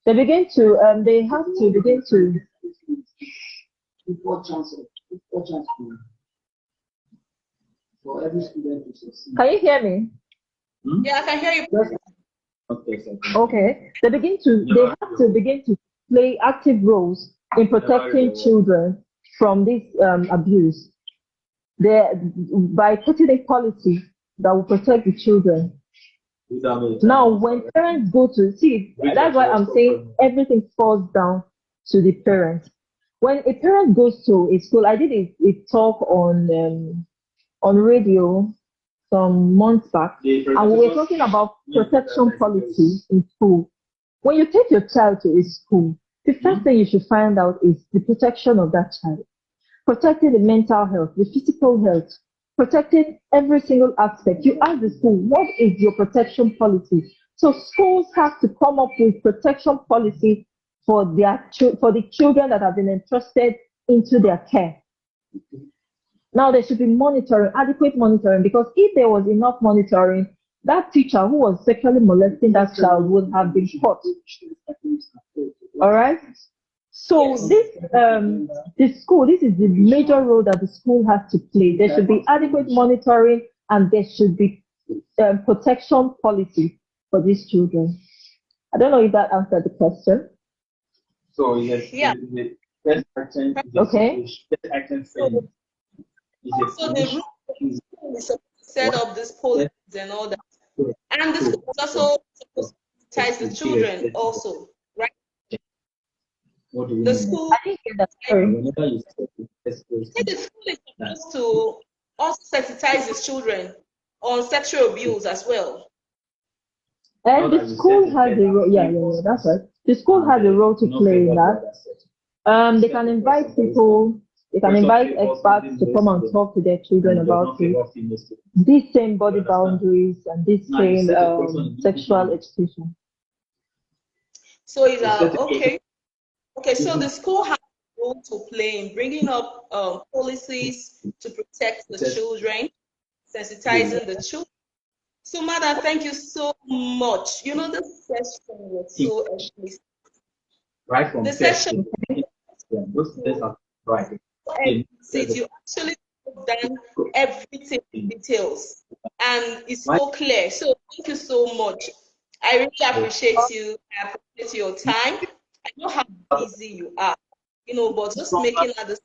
They begin to. They have to begin to. Equal chance for every student to succeed. Can you hear me? Yeah, I can hear you. Okay. They have to begin to play active roles in protecting children from this abuse. By putting a policy that will protect the children. Now, when parents go to see, that's why I'm saying everything falls down to the parents. When a parent goes to a school, I did a talk on radio some months back, and we were talking about protection policy in school. When you take your child to a school, the first thing you should find out is the protection of that child, protecting the mental health, the physical health, protecting every single aspect. You ask the school, what is your protection policy? So schools have to come up with protection policy for the children that have been entrusted into their care. Now there should be monitoring, adequate monitoring, because if there was enough monitoring, that teacher who was sexually molesting that child would have been caught. All right. So this this is the major role that the school has to play. There should be adequate monitoring and there should be protection policy for these children. I don't know if that answered the question. So yes, Yeah. Best action. Okay. Best action training. So the rule is to set up this policies and all that. And the school is also supposed to sensitize the children also, right? What do you The mean? school, I didn't get that. Sorry. Whenever you say the the school is supposed to also sensitize the children on sexual abuse as well. And the school has a role. Yeah, that's right. The school has a role to play in that. They can invite people. They can invite experts to come and talk to their children about it. These same body boundaries and this same sexual education. So is okay. Okay, so the school has a role to play in bringing up policies to protect the children, sensitizing the children. So, Madam, thank you so much. You know, this session was so explicit. Right from the session, those things are right. you actually put down everything in details, and it's so clear. So, thank you so much. I really appreciate you. I appreciate your time. I know how busy you are, you know, but just making others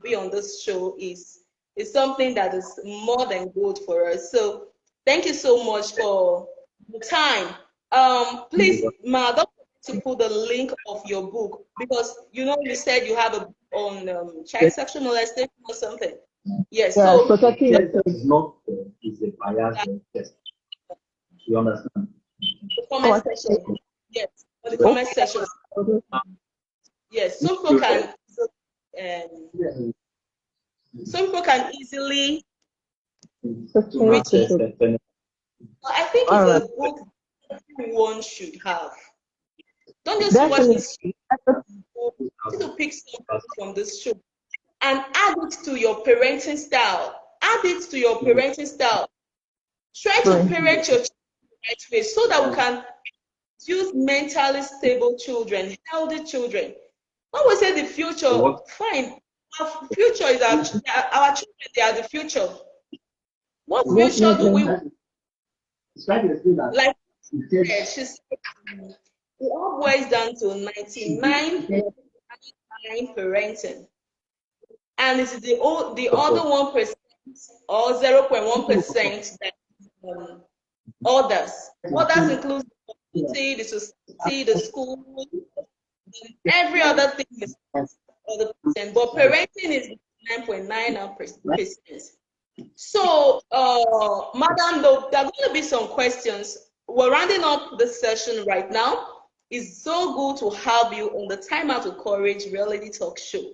be on this show is something that is more than good for us. So thank you so much for the time. Please, Ma, don't forget to put the link of your book because you know you said you have a book on child sexual molestation or something. Yes. Yeah, so protecting is not is a bias test. You understand? The comment section. Yes. For the comment section. Yes. Some people can easily read it. I think it's a book everyone should have. Don't just watch this show. You need to pick something from this show and add it to your parenting style. Add it to your parenting style. Try to parent your children the right way so that we can use mentally stable children, healthy children. When we say the future, fine. Our future is our children, they are the future. What future do we want? Like she said, it all boils down to 99.9% parenting. And it's the other 1% or 0.1% that others. Others include the community, the society, the school, every other thing is other percent. But parenting is 9.9%. So, Madam, there are going to be some questions. We're rounding up the session right now. It's so good to have you on the Time Out with Courage reality talk show.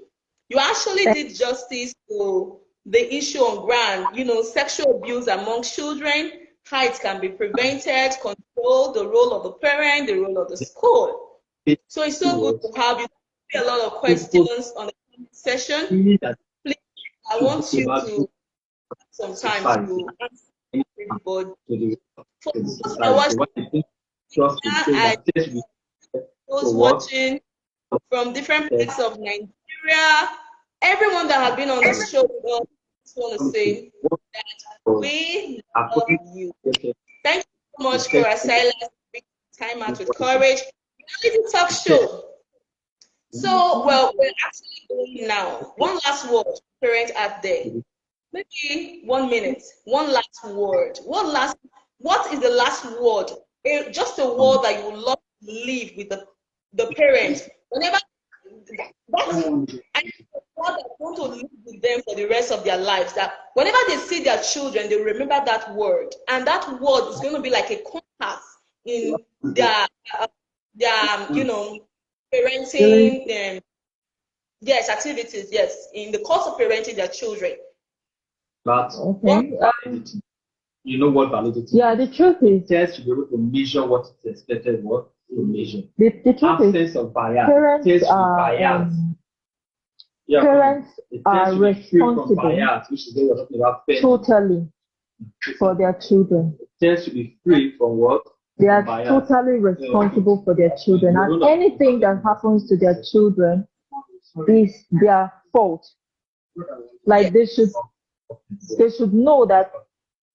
You actually did justice to the issue on ground, you know, sexual abuse among children, how it can be prevented, controlled, the role of the parent, the role of the school. So it's so good to have you. A lot of questions on the session. Please, I want you to have some time to answer everybody. For I was watching from different parts of Nigeria. Everyone that has been on this show with us, I just want to say that we love you. Thank you so much, Cora Silas, for Time Out with Courage. Reality talk show. So, well, we're actually going now. One last word, parent out there. Maybe 1 minute. One last word. What is the last word? Just a word that you would love to leave with the parents. Whenever I want to live with them for the rest of their lives. That whenever they see their children, they remember that word, and that word is going to be like a compass in their you know, parenting. Yes, activities. Yes, in the course of parenting their children. But you know what validity? Yeah, the truth is, tests to be able to measure what is expected, what to measure. The truth Absence is, of bias. parents are responsible. Bias, which is what we're talking about. Totally. for their children. Parents should be free from what? They are Bias. totally responsible for their children, and anything that happens to their children is their fault. Like they should know that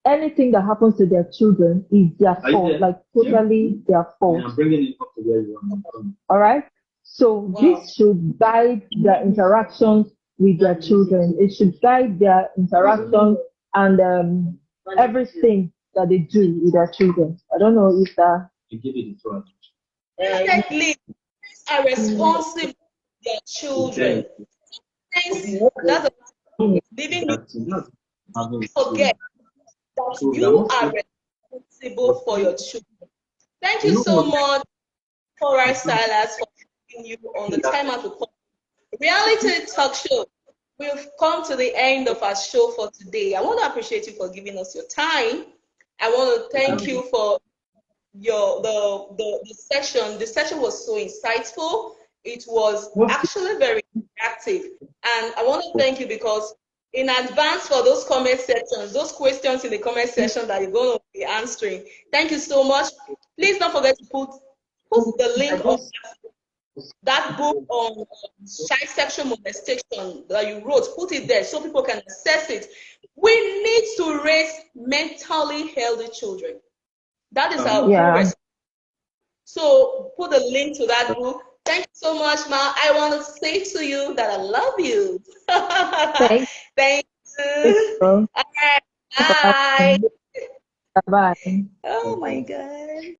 anything that happens to their children is their fault, like totally their fault. I'm bringing it up to where you are. All right. So this should guide their interactions with their children. It should guide their interactions and everything that they do with their children. I don't know if that. You give it a try. Definitely are responsible for their children. That's living forget that you are responsible for your children. Thank you so much, Cora Silas, for having you on the Time Out with Cora Reality Talk Show. We've come to the end of our show for today. I want to appreciate you for giving us your time. I want to thank you for the session. The session was so insightful. It was actually very interactive. And I want to thank you because in advance for those comment sections, those questions in the comment section that you're going to be answering. Thank you so much. Please don't forget to put the link of that book on child sexual molestation that you wrote. Put it there so people can access it. We need to raise mentally healthy children. That is our progress. So put a link to that book. Thank you so much, Ma. I want to say to you that I love you. Thank you. All right. Bye. Bye. Oh my God.